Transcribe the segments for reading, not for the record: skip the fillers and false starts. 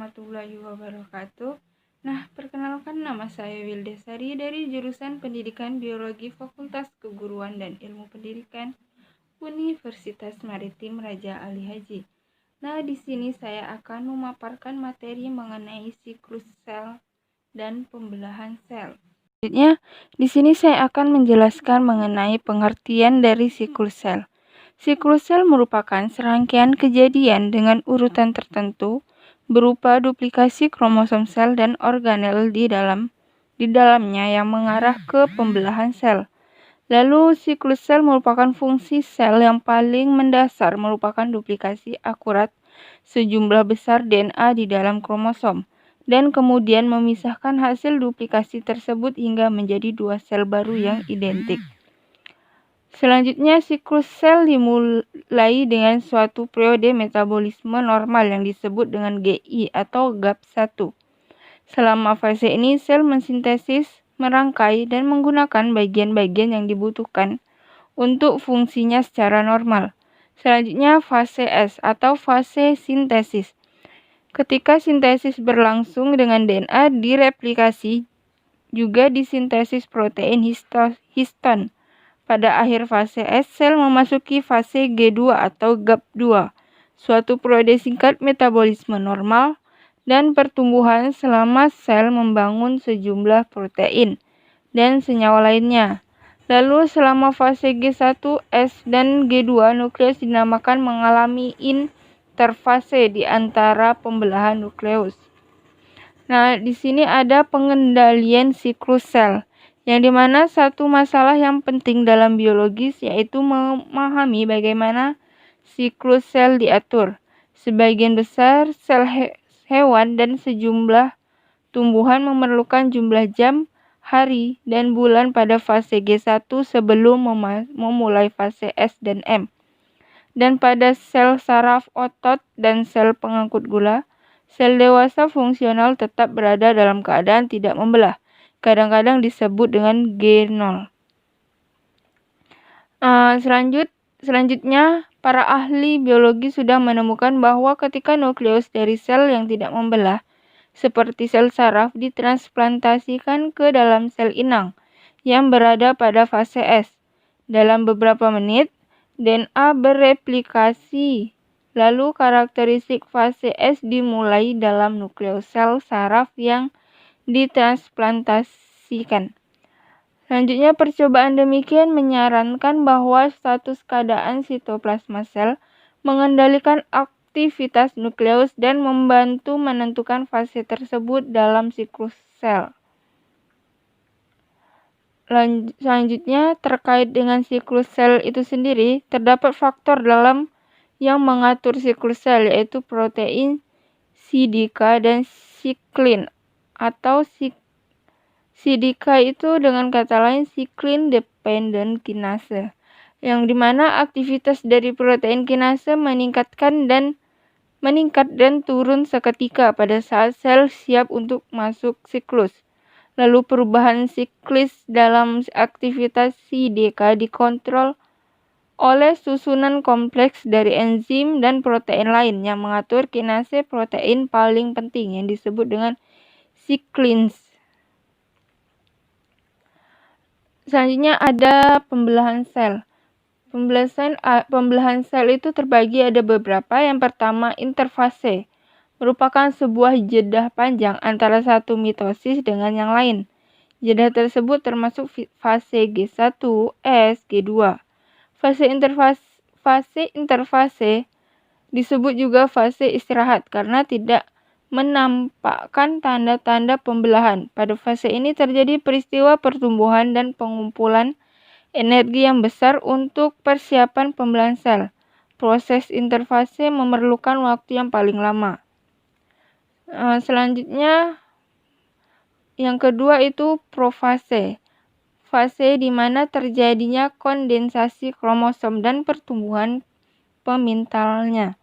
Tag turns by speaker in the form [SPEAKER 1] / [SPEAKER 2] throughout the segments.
[SPEAKER 1] warahmatullahi wabarakatuh. Nah, perkenalkan nama saya Wildesari dari jurusan Pendidikan Biologi Fakultas Keguruan dan Ilmu Pendidikan Universitas Maritim Raja Ali Haji. Nah, di sini saya akan memaparkan materi mengenai siklus sel dan pembelahan sel. Selanjutnya, di sini saya akan menjelaskan mengenai pengertian dari siklus sel. Siklus sel merupakan serangkaian kejadian dengan urutan tertentu berupa duplikasi kromosom sel dan organel di dalamnya yang mengarah ke pembelahan sel. Lalu siklus sel merupakan fungsi sel yang paling mendasar merupakan duplikasi akurat sejumlah besar DNA di dalam kromosom dan kemudian memisahkan hasil duplikasi tersebut hingga menjadi dua sel baru yang identik. Selanjutnya, siklus sel dimulai dengan suatu periode metabolisme normal yang disebut dengan GI atau GAP1. Selama fase ini, sel mensintesis, merangkai, dan menggunakan bagian-bagian yang dibutuhkan untuk fungsinya secara normal. Selanjutnya, fase S atau fase sintesis. Ketika sintesis berlangsung dengan DNA direplikasi, juga disintesis protein histon. Pada akhir fase S, sel memasuki fase G2 atau GAP2, suatu periode singkat metabolisme normal dan pertumbuhan selama sel membangun sejumlah protein dan senyawa lainnya. Lalu selama fase G1, S, dan G2, nukleus dinamakan mengalami interfase di antara pembelahan nukleus. Nah, di sini ada pengendalian siklus sel, yang dimana satu masalah yang penting dalam biologis yaitu memahami bagaimana siklus sel diatur. Sebagian besar sel hewan dan sejumlah tumbuhan memerlukan jumlah jam, hari, dan bulan pada fase G1 sebelum memulai fase S dan M. Dan pada sel saraf otot dan sel pengangkut gula, sel dewasa fungsional tetap berada dalam keadaan tidak membelah. Kadang-kadang disebut dengan G0. Selanjutnya, para ahli biologi sudah menemukan bahwa ketika nukleus dari sel yang tidak membelah, seperti sel saraf, ditransplantasikan ke dalam sel inang yang berada pada fase S. Dalam beberapa menit, DNA bereplikasi. Lalu karakteristik fase S dimulai dalam nukleus sel saraf yang ditransplantasikan. Selanjutnya, percobaan demikian menyarankan bahwa status keadaan sitoplasma sel mengendalikan aktivitas nukleus dan membantu menentukan fase tersebut dalam siklus sel. Selanjutnya, terkait dengan siklus sel itu sendiri, terdapat faktor dalam yang mengatur siklus sel, yaitu protein CDK dan siklin atau CDK itu dengan kata lain cyclin dependent kinase, yang dimana aktivitas dari protein kinase meningkat dan turun seketika pada saat sel siap untuk masuk siklus. Lalu perubahan siklis dalam aktivitas CDK dikontrol oleh susunan kompleks dari enzim dan protein lain yang mengatur kinase protein paling penting yang disebut dengan siklins. Selanjutnya ada pembelahan sel. Pembelahan sel itu terbagi ada beberapa. Yang pertama, interfase, merupakan sebuah jeda panjang antara satu mitosis dengan yang lain. Jeda tersebut termasuk fase G1, S, G2. Fase interfase disebut juga fase istirahat karena tidak menampakkan tanda-tanda pembelahan. Pada fase ini terjadi peristiwa pertumbuhan dan pengumpulan energi yang besar untuk persiapan pembelahan sel. Proses interfase memerlukan waktu yang paling lama. Selanjutnya, yang kedua itu profase. Fase di mana terjadinya kondensasi kromosom dan pertumbuhan pemintalnya.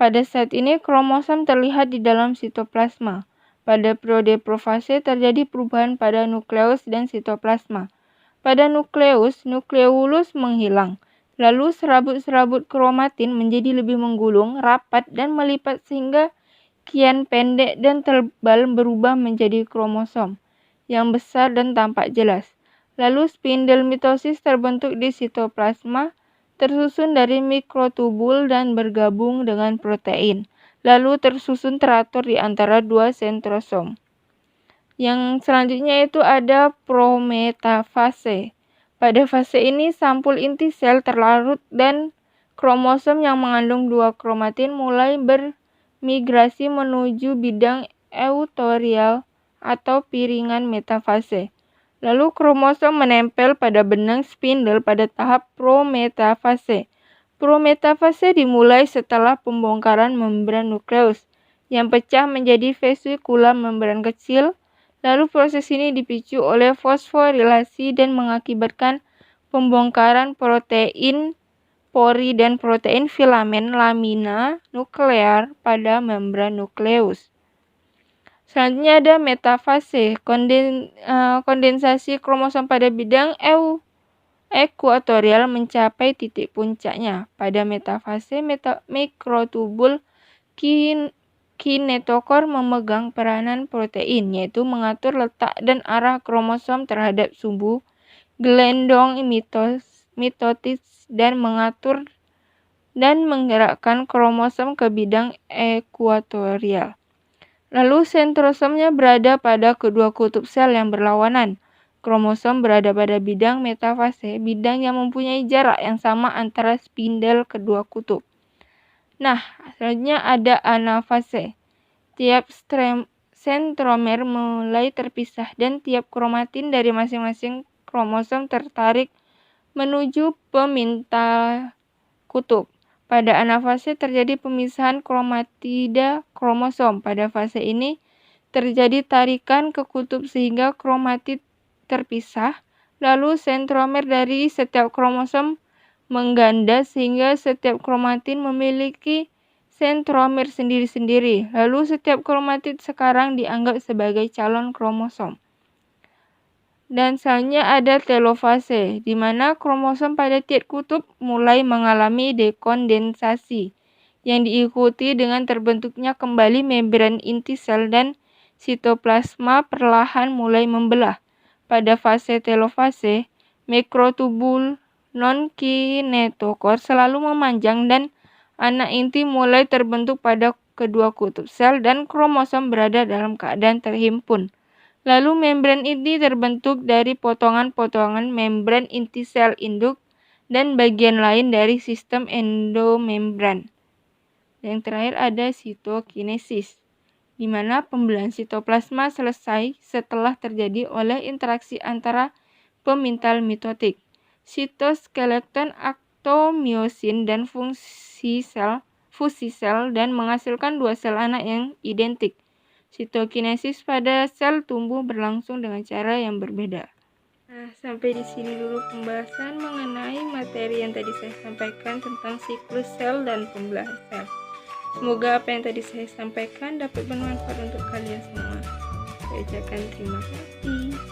[SPEAKER 1] Pada saat ini kromosom terlihat di dalam sitoplasma. Pada periode profase terjadi perubahan pada nukleus dan sitoplasma. Pada nukleolus menghilang. Lalu serabut-serabut kromatin menjadi lebih menggulung, rapat, dan melipat sehingga kian pendek dan tebal berubah menjadi kromosom yang besar dan tampak jelas. Lalu spindel mitosis terbentuk di sitoplasma, tersusun dari mikrotubul dan bergabung dengan protein. Lalu tersusun teratur di antara dua sentrosom. Yang selanjutnya itu ada prometafase. Pada fase ini sampul inti sel terlarut dan kromosom yang mengandung dua kromatin mulai bermigrasi menuju bidang eutorial atau piringan metafase. Lalu kromosom menempel pada benang spindel pada tahap prometafase. Prometafase dimulai setelah pembongkaran membran nukleus yang pecah menjadi vesikula membran kecil. Lalu proses ini dipicu oleh fosforilasi dan mengakibatkan pembongkaran protein pori dan protein filamen lamina nuklear pada membran nukleus. Selanjutnya ada metafase, kondensasi kromosom pada bidang ekuatorial mencapai titik puncaknya. Pada metafase, mikrotubul kinetokor memegang peranan protein, yaitu mengatur letak dan arah kromosom terhadap subu gelendong mitotis dan mengatur dan menggerakkan kromosom ke bidang ekuatorial. Lalu sentrosomnya berada pada kedua kutub sel yang berlawanan. Kromosom berada pada bidang metafase, bidang yang mempunyai jarak yang sama antara spindel kedua kutub. Nah, selanjutnya ada anafase. Tiap sentromer mulai terpisah dan tiap kromatin dari masing-masing kromosom tertarik menuju pemintal kutub. Pada anafase terjadi pemisahan kromatida kromosom. Pada fase ini terjadi tarikan ke kutub sehingga kromatid terpisah. Lalu sentromer dari setiap kromosom mengganda sehingga setiap kromatin memiliki sentromer sendiri-sendiri. Lalu setiap kromatid sekarang dianggap sebagai calon kromosom. Dan selanjutnya ada telofase, di mana kromosom pada tiap kutub mulai mengalami dekondensasi, yang diikuti dengan terbentuknya kembali membran inti sel dan sitoplasma perlahan mulai membelah. Pada fase telofase, mikrotubul non-kinetokor selalu memanjang dan anak inti mulai terbentuk pada kedua kutub sel dan kromosom berada dalam keadaan terhimpun. Lalu membran inti terbentuk dari potongan-potongan membran inti sel induk dan bagian lain dari sistem endomembran. Yang terakhir ada sitokinesis, di mana pembelahan sitoplasma selesai setelah terjadi oleh interaksi antara pemintal mitotik, sitoskeleton aktomiosin dan fusi sel dan menghasilkan dua sel anak yang identik. Sitokinesis pada sel tumbuh berlangsung dengan cara yang berbeda. Nah, sampai di sini dulu pembahasan mengenai materi yang tadi saya sampaikan tentang siklus sel dan pembelahan sel. Semoga apa yang tadi saya sampaikan dapat bermanfaat untuk kalian semua. Saya ucapkan terima kasih.